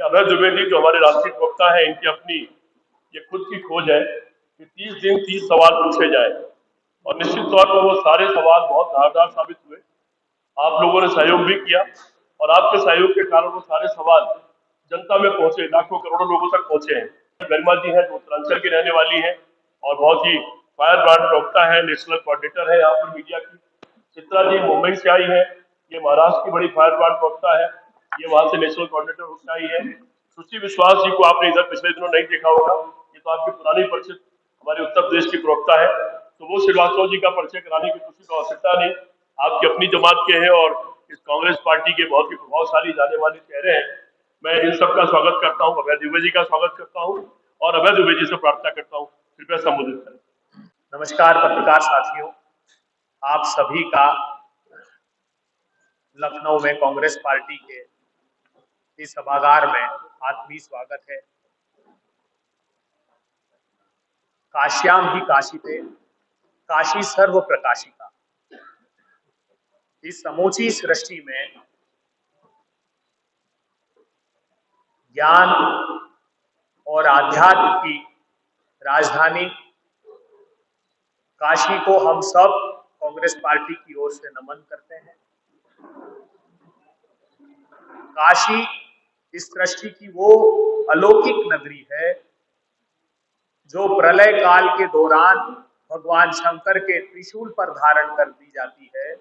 अभय द्विवेदी जो हमारे राष्ट्रीय प्रवक्ता है, इनकी अपनी ये खुद की खोज है कि 30 दिन 30 सवाल पूछे जाए और निश्चित तौर पर वो सारे सवाल बहुत धारदार साबित हुए। आप लोगों ने सहयोग भी किया और आपके सहयोग के कारण वो सारे सवाल जनता में पहुंचे, लाखों करोड़ों लोगों तक पहुंचे हैं। गरिमा जी हैं जो उत्तरांचल की रहने वाली हैं और बहुत ही फायर ब्रांड प्रवक्ता है, नेशनल कोऑर्डिनेटर है यहाँ पर मीडिया की। चित्रा जी मुंबई से आई है, ये महाराष्ट्र की बड़ी फायर ब्रांड प्रवक्ता है, ये वहां से नेशनल कोऑर्डिनेटर होकर आई है। सुश्री विश्वास जी को आपने इधर पिछले दिनों नहीं देखा होगा, ये तो आपकी पुरानी परिचित हमारे उत्तर प्रदेश की प्रवक्ता है, तो वो श्रीवास्तव जी का परिचय कराने की किसी आवश्यकता नहीं, आपकी अपनी जमात के हैं और इस कांग्रेस पार्टी के बहुत ही प्रभावशाली जाने वाले चेहरे हैं। मैं इन सबका स्वागत करता हूँ, अभय द्विवेदी का स्वागत करता हूँ और अभय द्विवेदी से प्रार्थना करता हूँ कृपया संबोधित करें। नमस्कार पत्रकार साथियों, आप सभी का लखनऊ में कांग्रेस पार्टी के इस सभागार में आत्मीय स्वागत है। काश्याम ही काशिते, काशी सर्व प्रकाशिका। इस समूची सृष्टि में ज्ञान और आध्यात्म की राजधानी काशी को हम सब कांग्रेस पार्टी की ओर से नमन करते हैं। काशी इस सृष्टि की वो अलौकिक नगरी है जो प्रलय काल के दौरान भगवान शंकर के त्रिशूल पर धारण कर दी जाती है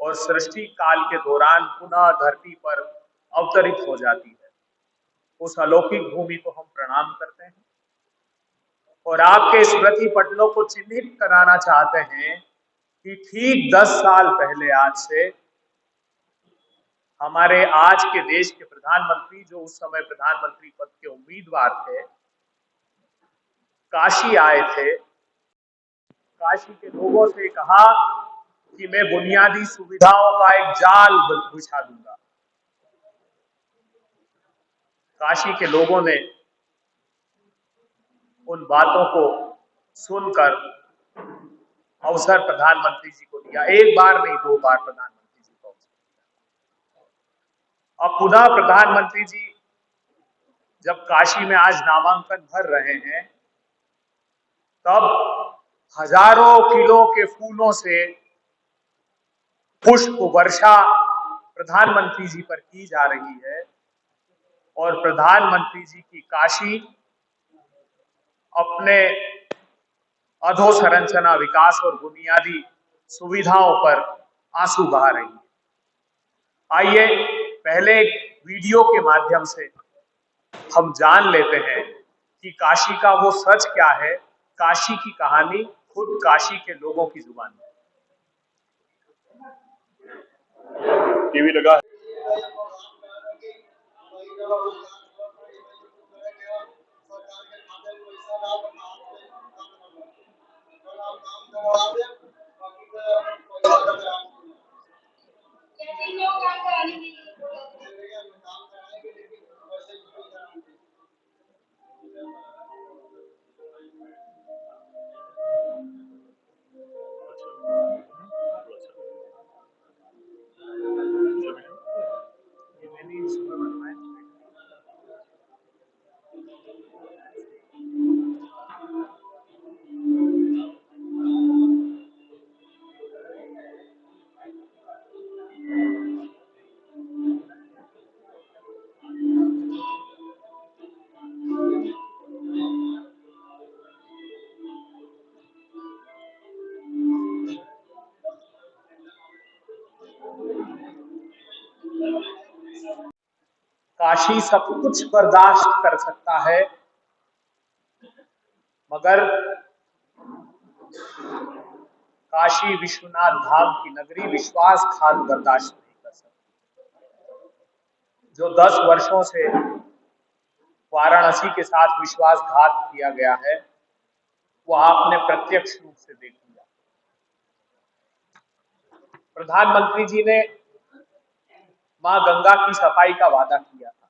और सृष्टि काल के दौरान पुनः धरती पर अवतरित हो जाती है। उस अलौकिक भूमि को हम प्रणाम करते हैं और आपके स्मृति पटलों को चिन्हित कराना चाहते हैं कि ठीक 10 साल पहले आज से हमारे आज के देश के प्रधानमंत्री, जो उस समय प्रधानमंत्री पद के उम्मीदवार थे, काशी आए थे। काशी के लोगों से कहा कि मैं बुनियादी सुविधाओं का एक जाल बिछा दूंगा। काशी के लोगों ने उन बातों को सुनकर अवसर प्रधानमंत्री जी को दिया। एक बार नहीं, 2 बार प्रधानमंत्री जी को अवसर दिया। अब पुनः प्रधानमंत्री जी जब काशी में आज नामांकन भर रहे हैं, तब हजारों किलो के फूलों से पुष्प वर्षा प्रधानमंत्री जी पर की जा रही है और प्रधानमंत्री जी की काशी अपने अधोसंरचना विकास और बुनियादी सुविधाओं पर आंसू बहा रही है। आइए पहले एक वीडियो के माध्यम से हम जान लेते हैं कि काशी का वो सच क्या है, काशी की कहानी खुद काशी के लोगों की जुबान में। टीवी लगा है। काशी सब कुछ बर्दाश्त कर सकता है, मगर काशी विश्वनाथ धाम की नगरी विश्वासघात बर्दाश्त नहीं कर सकती। जो 10 वर्षों से वाराणसी के साथ विश्वासघात किया गया है, वो आपने प्रत्यक्ष रूप से देख लिया। प्रधानमंत्री जी ने मां गंगा की सफाई का वादा किया था,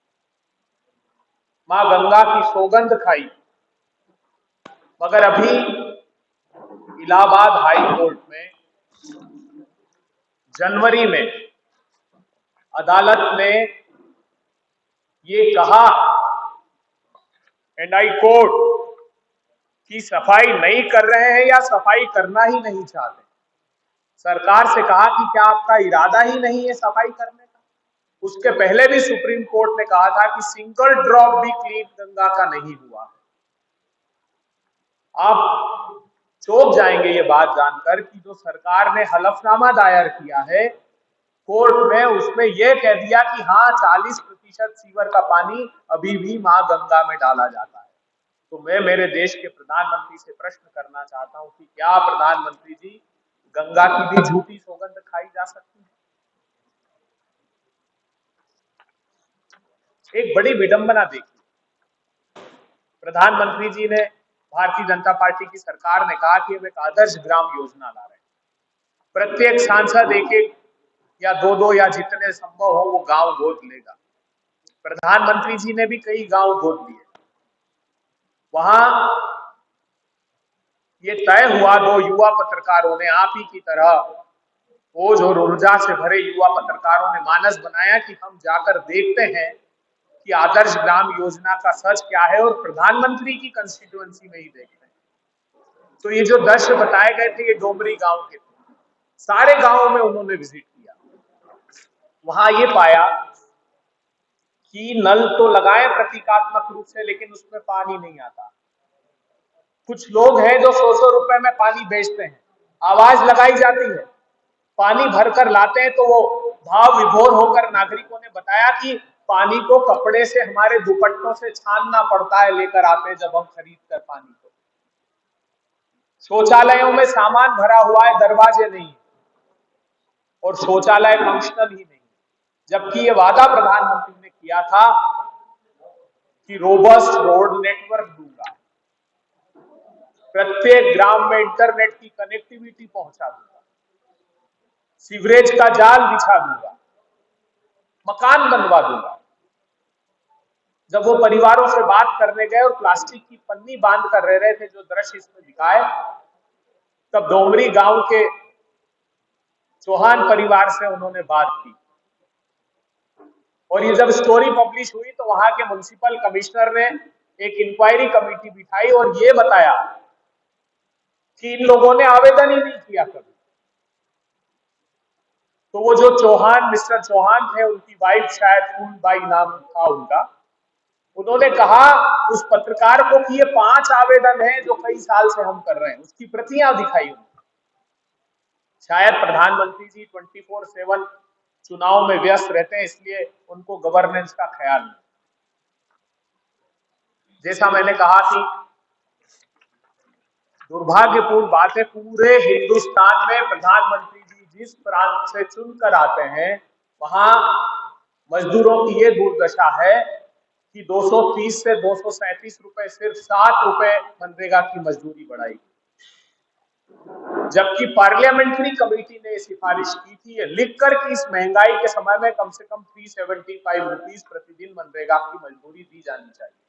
मां गंगा की सौगंध खाई, मगर अभी इलाहाबाद हाई कोर्ट में जनवरी में अदालत ने ये कहा, एंड आई कोट, कि सफाई नहीं कर रहे हैं या सफाई करना ही नहीं चाहते। सरकार से कहा कि क्या आपका इरादा ही नहीं है सफाई करने का? उसके पहले भी सुप्रीम कोर्ट ने कहा था कि सिंगल ड्रॉप भी क्लीन गंगा का नहीं हुआ है। आप चौंक जाएंगे ये बात जानकर कि जो सरकार ने हलफनामा दायर किया है कोर्ट में, उसमें यह कह दिया कि हाँ 40% सीवर का पानी अभी भी मां गंगा में डाला जाता है। तो मैं मेरे देश के प्रधानमंत्री से प्रश्न करना चाहता हूं कि क्या प्रधानमंत्री जी, गंगा की भी झूठी सौगंध खाई जा सकती है? एक बड़ी विडंबना देखी, प्रधानमंत्री जी ने, भारतीय जनता पार्टी की सरकार ने कहा कि हम एक आदर्श ग्राम योजना ला रहे हैं, प्रत्येक सांसद एक एक या दो दो या जितने संभव हो वो गांव गोद लेगा। प्रधानमंत्री जी ने भी कई गांव गोद लिए। वहां ये तय हुआ, दो युवा पत्रकारों ने, आप ही की तरह ओज और ऊर्जा से भरे युवा पत्रकारों ने मानस बनाया कि हम जाकर देखते हैं कि आदर्श ग्राम योजना का सच क्या है, और प्रधानमंत्री की कंस्टिट्यूएंसी में ही देखते हैं। तो ये जो दृश्य बताए गए थे ये डोमरी गांव के थे। सारे गांवों में उन्होंने विजिट किया। वहां ये पाया कि नल तो लगाए प्रतीकात्मक रूप से, लेकिन उसमें पानी नहीं आता। कुछ लोग हैं जो 100-100 रुपए में पानी बेचते हैं, आवाज लगाई जाती है, पानी भरकर लाते हैं तो वो भाव विभोर होकर नागरिकों ने बताया कि पानी को कपड़े से, हमारे दुपट्टों से छानना पड़ता है लेकर आते हैं जब हम खरीद कर पानी को। शौचालयों में सामान भरा हुआ है, दरवाजे नहीं, और शौचालय फंक्शनल ही नहीं, जबकि ये वादा प्रधानमंत्री ने किया था कि रोबस्ट रोड नेटवर्क दूंगा, प्रत्येक ग्राम में इंटरनेट की कनेक्टिविटी पहुंचा दूंगा, सीवरेज का जाल बिछा दूंगा, मकान बनवा दूंगा। जब वो परिवारों से बात करने गए और प्लास्टिक की पन्नी बांध कर रह रहे थे, जो दृश्य इसमें दिखाए, तब डोमरी गांव के चौहान परिवार से उन्होंने बात की। और ये जब स्टोरी पब्लिश हुई तो वहां के म्युनिसिपल कमिश्नर ने एक इंक्वायरी कमेटी बिठाई और ये बताया कि इन लोगों ने आवेदन ही नहीं किया कभी। तो वो जो चौहान, मिस्टर चौहान थे, उनकी वाइफ शायद फूलबाई नाम था उनका, उन्होंने कहा उस पत्रकार को कि ये 5 आवेदन हैं जो कई साल से हम कर रहे हैं, उसकी प्रतियां दिखाई उन्होंने। शायद प्रधानमंत्री जी 24/7 चुनाव में व्यस्त रहते हैं, इसलिए उनको गवर्नेंस का ख्याल नहीं। जैसा मैंने कहा कि दुर्भाग्यपूर्ण बात है, पूरे हिंदुस्तान में प्रधानमंत्री जी जिस प्रांत से चुनकर आते हैं वहां मजदूरों की ये दुर्दशा है कि 230 से 237 रुपए, सिर्फ 7 रुपए मनरेगा की मजदूरी बढ़ाई, जबकि पार्लियामेंट्री कमेटी ने सिफारिश की थी ये लिखकर कि इस महंगाई के समय में कम से कम 375 रुपीज प्रतिदिन मनरेगा की मजदूरी दी जानी चाहिए।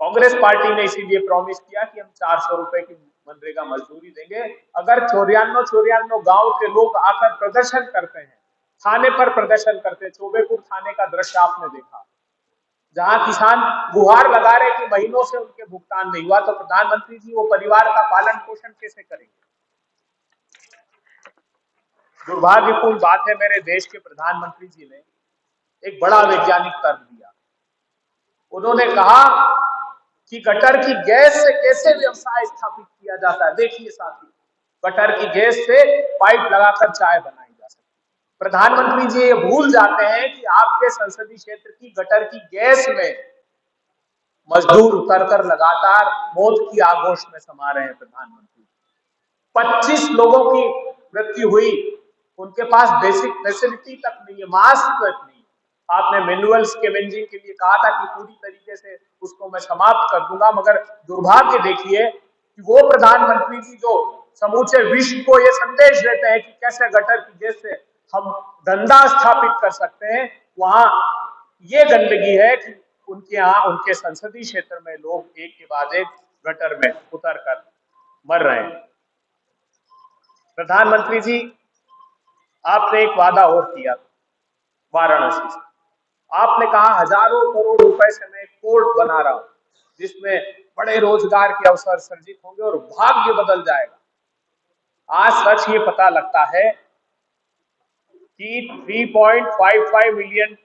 कांग्रेस पार्टी ने इसीलिए प्रॉमिस किया कि हम 400 रुपए की मनरेगा मजदूरी देंगे। अगर 94 गांव के लोग आकर प्रदर्शन करते हैं, थाने पर प्रदर्शन करते हैं, चौबेपुर थाने का दृश्य आपने देखा, जहां किसान गुहार लगा रहे कि महीनों से उनके भुगतान नहीं हुआ, तो प्रधानमंत्री जी वो परिवार का पालन पोषण कैसे करेंगे? दुर्भाग्यपूर्ण बात है, मेरे देश के प्रधानमंत्री जी ने एक बड़ा वैज्ञानिक तर्क दिया। उन्होंने कहा कि गटर की गैस से कैसे व्यवसाय स्थापित किया जाता है। देखिए साथी, गटर की गैस से पाइप लगाकर चाय बनाई जा सकती है। प्रधानमंत्री जी ये भूल जाते हैं कि आपके संसदीय क्षेत्र की गटर की गैस में मजदूर उतरकर लगातार मौत की आगोश में समा रहे हैं। प्रधानमंत्री 25 लोगों की मृत्यु हुई, उनके पास बेसिक फैसिलिटी तक नहीं है, मास्क तक नहीं। आपने मैनुअल स्कैवेंजिंग के लिए कहा था कि पूरी तरीके से उसको मैं समाप्त कर दूंगा, मगर दुर्भाग्य देखिए कि वो प्रधानमंत्री जी जो समूचे विश्व को ये संदेश देते हैं कि कैसे गटर की गैस से हम धंधा स्थापित कर सकते हैं, वहां ये गंदगी है कि उनके यहाँ, उनके संसदीय क्षेत्र में लोग एक के बाद एक गटर में उतर कर मर रहे हैं। प्रधानमंत्री जी, आपने एक वादा और किया, वाराणसी से। आपने कहा हजारों करोड़ रुपए से मैं एक पोर्ट बना रहा हूं जिसमें बड़े रोजगार के अवसर सर्जित होंगे और भाग्य बदल जाएगा। आज सच ये पता लगता है कि 3.55 मिलियन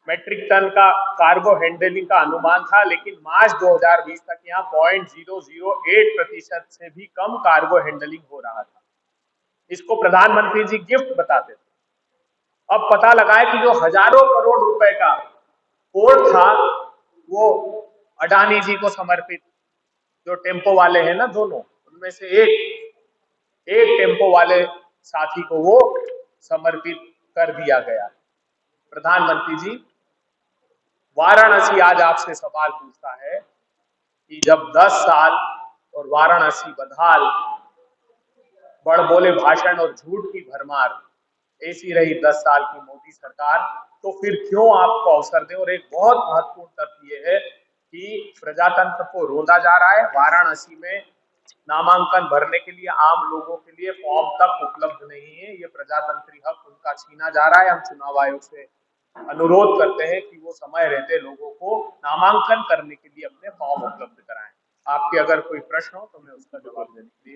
मैट्रिक टन का कार्गो हैंडलिंग का अनुमान था, लेकिन मार्च 2020 तक यहाँ 0.008% से भी कम कार्गो हैंडलिंग हो रहा था। इसको प्रधानमंत्री जी गिफ्ट बताते थे। अब पता लगा है कि जो हजारों करोड़ रुपए का पोर्ट था वो अडानी जी को समर्पित, जो टेम्पो वाले हैं ना दोनों, उनमें से एक टेम्पो वाले साथी को वो समर्पित कर दिया गया। प्रधानमंत्री जी, वाराणसी आज आपसे सवाल पूछता है कि जब 10 साल और वाराणसी बदहाल, बड़बोले भाषण और झूठ की भरमार ऐसी रही 10 साल की मोदी सरकार, तो फिर क्यों आपको अवसर दें। और एक बहुत महत्वपूर्ण तथ्य यह है कि प्रजातंत्र को रोंदा जा रहा है। वाराणसी में नामांकन भरने के लिए आम लोगों के लिए फॉर्म तक उपलब्ध नहीं है। ये प्रजातंत्री हक उनका छीना जा रहा है। हम चुनाव आयोग से अनुरोध करते हैं कि वो समय रहते लोगों को नामांकन करने के लिए अपने फॉर्म उपलब्ध कराएं। आपके अगर कोई प्रश्न हो तो मैं उसका जवाब देने के लिए